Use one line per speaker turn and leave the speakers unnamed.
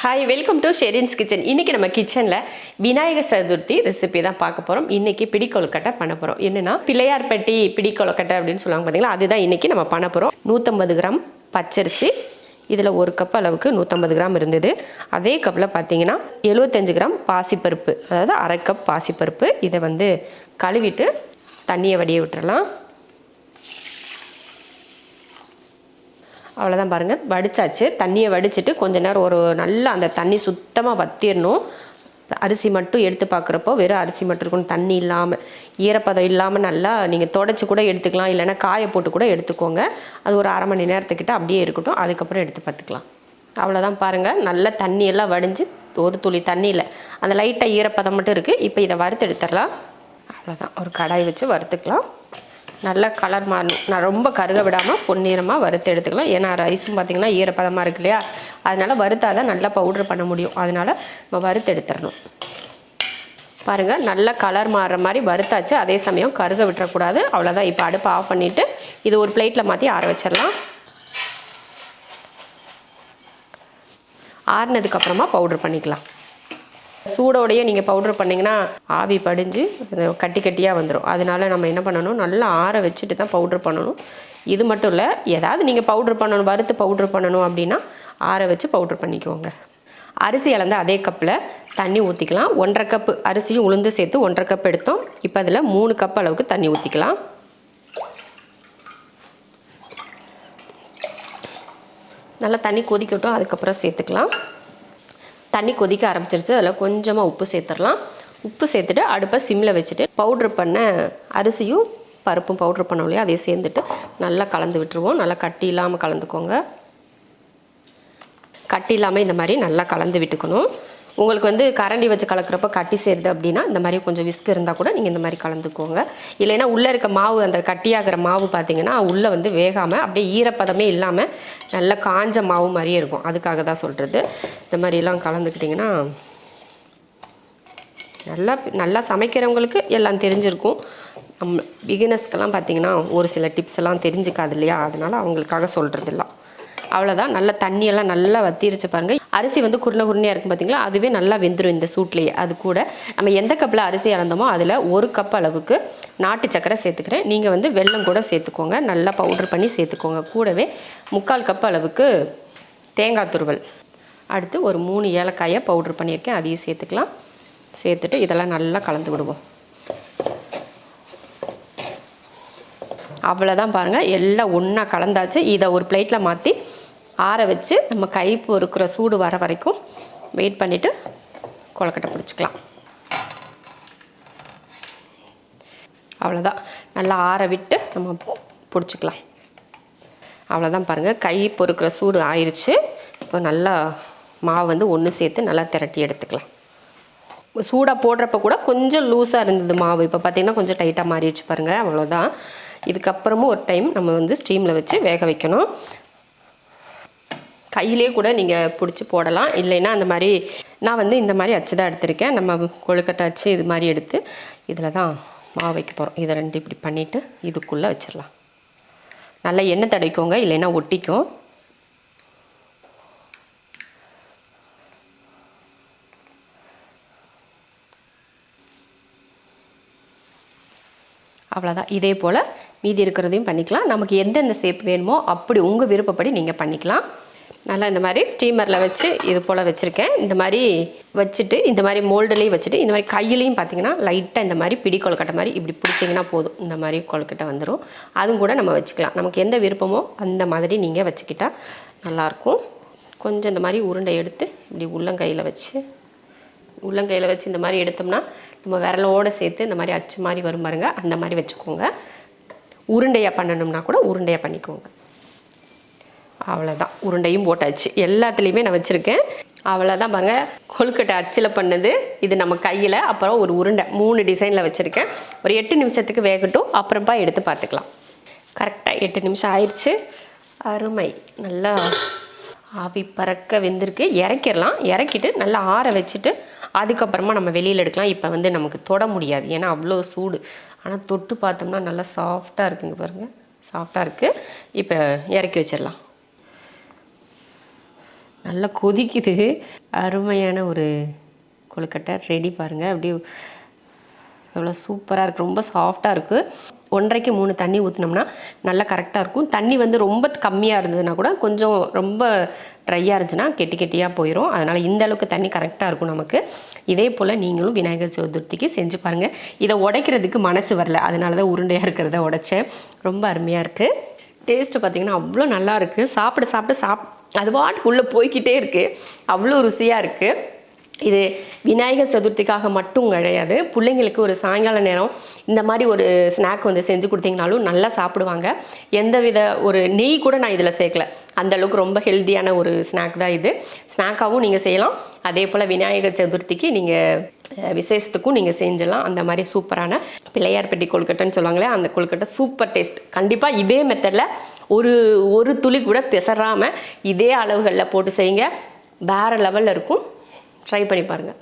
Hi, welcome to Sherin's kitchen. இன்றைக்கி நம்ம கிச்சனில் விநாயகர் சதுர்த்தி ரெசிபி தான் பார்க்க போகிறோம். இன்றைக்கி பிடிக்கொழுக்கட்டை பண்ண போகிறோம். என்னென்னா பிள்ளையார்பட்டி பிடிக்கொழுக்கட்டை அப்படின்னு சொல்லுவாங்க பார்த்தீங்களா, அதுதான் இன்றைக்கி நம்ம பண்ண போகிறோம். 150 கிராம் பச்சரிசி, இதில் 1 கப் அளவுக்கு 150 கிராம் இருந்தது. அதே கப்பில் பார்த்தீங்கன்னா 75 கிராம் பாசிப்பருப்பு, அதாவது அரை கப் பாசிப்பருப்பு. இதை வந்து கழுவிட்டு தண்ணியை வடிய விட்டுறலாம். அவ்வளோதான் பாருங்கள், வடித்தாச்சு. தண்ணியை வடிச்சிட்டு கொஞ்ச நேரம் நல்லா அந்த தண்ணி சுத்தமாக வற்றிடணும். அரிசி மட்டும் எடுத்து பார்க்குறப்போ வெறும் அரிசி மட்டும் இருக்கணும், தண்ணி இல்லாமல், ஈரப்பதம் இல்லாமல் நல்லா நீங்கள் தொடச்சி கூட எடுத்துக்கலாம், இல்லைன்னா காய போட்டு கூட எடுத்துக்கோங்க. அது ஒரு அரை மணி நேரத்துக்கிட்ட அப்படியே இருக்கட்டும், அதுக்கப்புறம் எடுத்து பார்த்துக்கலாம். அவ்வளோதான் பாருங்கள், நல்ல தண்ணியெல்லாம் வடிஞ்சு ஒரு துளி தண்ணியில் அந்த லைட்டாக ஈரப்பதம் மட்டும் இருக்குது. இப்போ இதை வறுத்து எடுத்துடலாம். அவ்வளோதான், ஒரு கடாய் வச்சு வறுத்துக்கலாம். நல்லா கலர் மாறணும், நான் ரொம்ப கருக விடாமல் பொன்னிறமாக வறுத்து எடுத்துக்கலாம். ஏன்னா ரைஸும் பார்த்திங்கன்னா ஈரப்பதமாக இருக்கு இல்லையா, அதனால் வறுத்தாதான் நல்லா பவுட்ரு பண்ண முடியும். அதனால் நம்ம வறுத்து எடுத்துடணும். பாருங்கள், நல்லா கலர் மாறுற மாதிரி வறுத்தாச்சு. அதே சமயம் கருக விட்டுறக்கூடாது. அவ்வளோதான். இப்போ அடுப்பை ஆஃப் பண்ணிவிட்டு இது ஒரு பிளேட்டில் மாற்றி ஆற வச்சிடலாம். ஆறினதுக்கப்புறமா பவுட்ரு பண்ணிக்கலாம். சூடோடையே நீங்கள் பவுட்ரு பண்ணிங்கன்னா ஆவி படிஞ்சு கட்டி கட்டியாக வந்துடும். அதனால நம்ம என்ன பண்ணணும், நல்லா ஆற வச்சுட்டு தான் பவுட்ரு பண்ணணும். இது மட்டும் இல்லை, ஏதாவது நீங்கள் பவுட்ரு பண்ணணும், வறுத்து பவுட்ரு பண்ணணும் அப்படின்னா ஆற வச்சு பவுட்ரு பண்ணிக்கோங்க. அரிசி அளந்து அதே கப்பில் தண்ணி ஊற்றிக்கலாம். 1.5 கப்பு அரிசியும் உளுந்து சேர்த்து 1.5 கப் எடுத்தோம். இப்போ அதில் 3 கப் அளவுக்கு தண்ணி ஊற்றிக்கலாம். நல்லா தண்ணி கொதிக்கட்டும், அதுக்கப்புறம் சேர்த்துக்கலாம். தண்ணி கொதிக்க ஆரம்பிச்சிருச்சு. அதில் கொஞ்சமாக உப்பு சேர்த்துடலாம். உப்பு சேர்த்துட்டு அடுப்பை சிம்மில் வச்சுட்டு பவுட்ரு பண்ண அரிசியும் பருப்பும் பவுட்ரு பண்ணோம் இல்லையா, அதையும் சேர்ந்துட்டு நல்லா கலந்து விட்டுருவோம். நல்லா கட்டி இல்லாமல் கலந்துக்கோங்க. கட்டி இல்லாமல் இந்த மாதிரி நல்லா கலந்து விட்டுக்கணும். உங்களுக்கு வந்து கரண்டி வச்சு கலக்கிறப்ப கட்டி சேருது அப்படின்னா இந்த மாதிரி கொஞ்சம் விஸ்க் இருந்தால் கூட நீங்கள் இந்த மாதிரி கலந்துக்கோங்க. இல்லைன்னா உள்ளே இருக்க மாவு, அந்த கட்டியாகிற மாவு பார்த்திங்கன்னா உள்ளே வந்து வேகாமல் அப்படியே ஈரப்பதமே இல்லாமல் நல்லா காஞ்ச மாவு மாதிரியே இருக்கும். அதுக்காக தான் சொல்கிறது. இந்த மாதிரிலாம் கலந்துக்கிட்டிங்கன்னா நல்லா சமைக்கிறவங்களுக்கு எல்லாம் தெரிஞ்சிருக்கும். பிகினர்ஸ்க்கெல்லாம் பார்த்திங்கன்னா ஒரு சில டிப்ஸ் எல்லாம் தெரிஞ்சுக்காது இல்லையா, அதனால் அவங்களுக்காக சொல்கிறது இல்லை. அவ்வளோதான். நல்லா தண்ணியெல்லாம் நல்லா வத்திருச்சு பாருங்கள். அரிசி வந்து குருணையாக இருக்கும் பார்த்திங்களா, அதுவே நல்லா வெந்துடும் இந்த சூட்லேயே. அது கூட நம்ம எந்த கப்பில் அரிசி அளந்தோமோ அதில் 1 கப் அளவுக்கு நாட்டு சக்கரை சேர்த்துக்கிறேன். நீங்கள் வந்து வெல்லம் கூட சேர்த்துக்கோங்க, நல்லா பவுட்ரு பண்ணி சேர்த்துக்கோங்க. கூடவே 3/4 கப் அளவுக்கு தேங்காய் துருவல், அடுத்து ஒரு 3 ஏலக்காயை பவுட்ரு பண்ணியிருக்கேன், அதையும் சேர்த்துக்கலாம். சேர்த்துட்டு இதெல்லாம் நல்லா கலந்து விடுவோம். அவ்வளோதான் பாருங்கள், எல்லாம் ஒன்றா கலந்தாச்சு. இதை ஒரு பிளேட்டில் மாற்றி ஆற வச்சு நம்ம கை பொறுக்கிற சூடு வர வரைக்கும் வெயிட் பண்ணிவிட்டு கொழுக்கட்டை பிடிச்சிக்கலாம். அவ்வளோதான், நல்லா ஆற விட்டு நம்ம பிடிச்சிக்கலாம். அவ்வளோதான் பாருங்கள், கை பொறுக்கிற சூடு ஆயிடுச்சு. இப்போ நல்லா மாவு வந்து ஒன்று சேர்த்து நல்லா திரட்டி எடுத்துக்கலாம். சூடாக போடுறப்ப கூட கொஞ்சம் லூஸாக இருந்தது மாவு, இப்போ பார்த்திங்கன்னா கொஞ்சம் டைட்டாக மாறிடுச்சு பாருங்கள். அவ்வளோதான். இதுக்கப்புறமும் ஒரு டைம் நம்ம வந்து ஸ்டீமில் வச்சு வேக வைக்கணும். கையிலே கூட நீங்கள் பிடிச்சி போடலாம், இல்லைன்னா அந்த மாதிரி நான் வந்து இந்த மாதிரி அச்சு தான் எடுத்திருக்கேன். நம்ம கொழுக்கட்டை அச்சு இது மாதிரி எடுத்து இதில் தான் மாவு வைக்க போகிறோம். இதை 2 இப்படி பண்ணிவிட்டு இதுக்குள்ளே வச்சிடலாம். நல்லா எண்ணெய் தடவிக்கோங்க, இல்லைன்னா ஒட்டிக்கும். அவ்வளோதான். இதே போல் மீதி இருக்கிறதையும் பண்ணிக்கலாம். நமக்கு எந்தெந்த ஷேப் வேணுமோ அப்படி உங்கள் விருப்பப்படி நீங்கள் பண்ணிக்கலாம். நல்லா இந்த மாதிரி ஸ்டீமரில் வச்சு இது போல் வச்சுருக்கேன். இந்த மாதிரி வச்சுட்டு இந்த மாதிரி மோல்டுலேயும் வச்சுட்டு இந்த மாதிரி கையிலையும் பார்த்திங்கன்னா லைட்டாக இந்த மாதிரி பிடி கொழுக்கட்டை மாதிரி இப்படி பிடிச்சிங்கன்னா போதும், இந்த மாதிரி கொழுக்கட்டை வந்துடும். அதுவும் கூட நம்ம வச்சுக்கலாம். நமக்கு எந்த விருப்பமோ அந்த மாதிரி நீங்கள் வச்சுக்கிட்டால் நல்லாயிருக்கும். கொஞ்சம் இந்த மாதிரி உருண்டை எடுத்து இப்படி உள்ளங்கையில் வச்சு இந்த மாதிரி எடுத்தோம்னா நம்ம விரலோடு சேர்த்து இந்த மாதிரி அச்சு மாதிரி வரும் பாருங்க, அந்த மாதிரி வச்சுக்கோங்க. உருண்டையாக பண்ணணும்னா கூட உருண்டையாக பண்ணிக்கோங்க. அவ்வளோதான், உருண்டையும் போட்டாச்சு. எல்லாத்துலேயுமே நான் வச்சுருக்கேன். அவ்வளோதான் பாருங்கள், கொழுக்கட்டை அச்சில் பண்ணது இது நம்ம கையில். அப்புறம் ஒரு உருண்டை 3 டிசைனில் வச்சுருக்கேன். ஒரு 8 நிமிஷத்துக்கு வேகட்டும், அப்புறமா எடுத்து பார்த்துக்கலாம். கரெக்டாக 8 நிமிஷம் ஆயிடுச்சு. அருமை, நல்லா ஆவி பறக்க வெந்திருக்கு. இறக்கிடலாம். இறக்கிட்டு நல்லா ஆற வச்சுட்டு அதுக்கப்புறமா நம்ம வெளியில் எடுக்கலாம். இப்போ வந்து நமக்கு தொட முடியாது, ஏன்னா அவ்வளோ சூடு. ஆனால் தொட்டு பார்த்தோம்னா நல்லா சாஃப்டாக இருக்குங்க பாருங்கள், சாஃப்டாக இருக்குது. இப்போ இறக்கி வச்சிடலாம். நல்லா கொதிக்குது. அருமையான ஒரு கொழுக்கட்டை ரெடி பாருங்கள். அப்படியே எவ்வளோ சூப்பராக இருக்குது, ரொம்ப சாஃப்டாக இருக்குது. 1.5க்கு 3 தண்ணி ஊற்றினோம்னா நல்லா கரெக்டாக இருக்கும். தண்ணி வந்து ரொம்ப கம்மியாக இருந்ததுன்னா கூட கொஞ்சம் ரொம்ப ட்ரையாக இருந்துச்சுன்னா கெட்டி கெட்டியாக போயிடும். அதனால் இந்த அளவுக்கு தண்ணி கரெக்டாக இருக்கும் நமக்கு. இதே போல் நீங்களும் விநாயகர் சதுர்த்திக்கு செஞ்சு பாருங்கள். இதை உடைக்கிறதுக்கு மனசு வரல, அதனால தான் உருண்டையாக இருக்கிறத உடைச்சேன். ரொம்ப அருமையாக இருக்குது. டேஸ்ட்டு பார்த்திங்கன்னா அவ்வளோ நல்லா இருக்குது. சாப்பிட அது பாட்டுக்கு உள்ளே போய்கிட்டே இருக்குது. அவ்வளோ ருசியாக இருக்குது. இது விநாயகர் சதுர்த்திக்காக மட்டும் கிடையாது, பிள்ளைங்களுக்கு ஒரு சாயங்கால நேரம் இந்த மாதிரி ஒரு ஸ்நாக் வந்து செஞ்சு கொடுத்தீங்கனாலும் நல்லா சாப்பிடுவாங்க. எந்தவித ஒரு நெய் கூட நான் இதில் சேர்க்கல, அந்தளவுக்கு ரொம்ப ஹெல்த்தியான ஒரு ஸ்நாக் தான் இது. ஸ்நாக்காகவும் நீங்கள் செய்யலாம், அதே போல் விநாயகர் சதுர்த்திக்கு நீங்கள் விசேஷத்துக்கும் நீங்கள் செஞ்சலாம். அந்த மாதிரி சூப்பரான பிள்ளையார்பட்டி கொழுக்கட்டைன்னு சொல்லுவாங்களே, அந்த கொழுக்கட்டை சூப்பர் டேஸ்ட். கண்டிப்பாக இதே மெத்தடில் ஒரு துளி கூட பிசறாமல் இதே அளவுகளில் போட்டு செய்யுங்க, வேறு லெவலில் இருக்கும். ட்ரை பண்ணி பாருங்கள்.